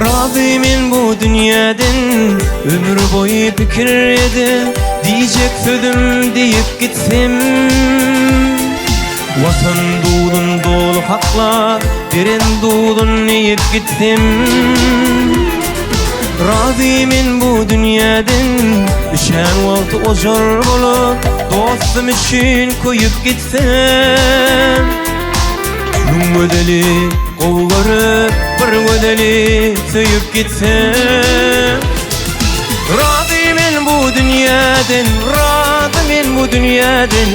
Razıyım bu dünyadan, ömür boyu fikir yedi. Diyecek sözüm deyip gitsem, vatan doğdun dolu haklar, derin doğdun yiyip gitsem. Razıyım bu dünyadan, düşen vakti ocar bolup, dostum için koyup gitsem. Nun gödeli kovgarıp, bir gödeli söyüp gitsem. Razıyım bu dünyadan, razıyım bu dünyadan,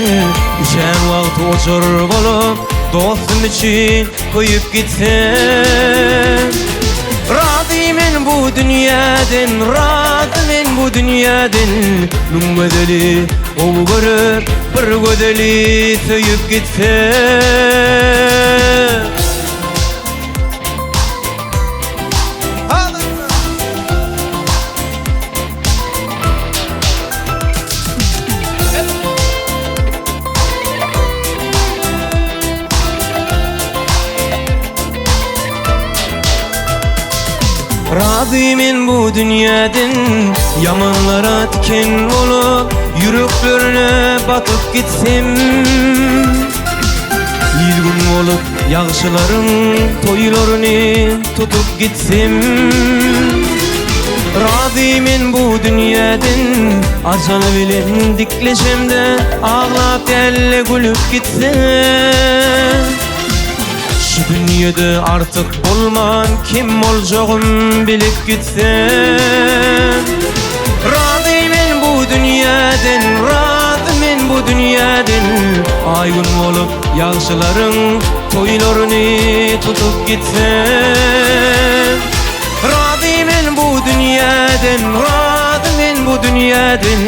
düşen vakti ocar bolup, dostum için koyup gitsem. Razıyım bu dünyadan, razıyım bu dünyadan, nun gödeli kovgarıp, bir gödeli söyüp gitsem. Razıyım bu dünyadan, yamanlara tiken olup, yüreklerine batıp gitsem. Yılgın olup, yağışların toylarını tutup gitsem. Razıyım bu dünyadan, acılı bilen dikleşem de, ağlap elle gülüp gitsem. Şu dünyada artık bulman, kim olacağım bilip gitsem. Razıyım bu dünyadan, razıyım bu dünyadan, aygın olup yağışların toylarını tutup gitsem. Razıyım bu dünyadan, razıyım bu dünyadan,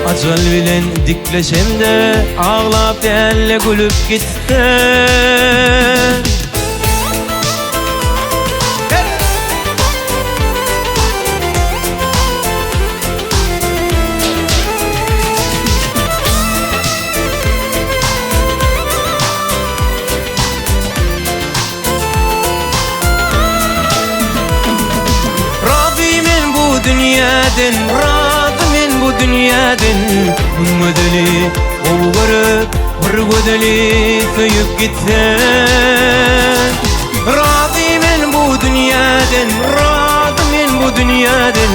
acıl bilen dikleşem de, ağlap elle gülüp gitsem. Dünyadan, razıyım bu dünyadan, gödeli kovgarıp, bir gödeli söyüp gitsem. Razıyım bu dünyadan, razıyım bu dünyadan,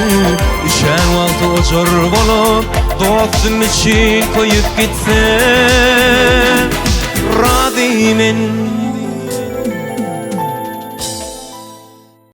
düşen vakti ocar bolup, dostum için koyup gitsem. Razıyım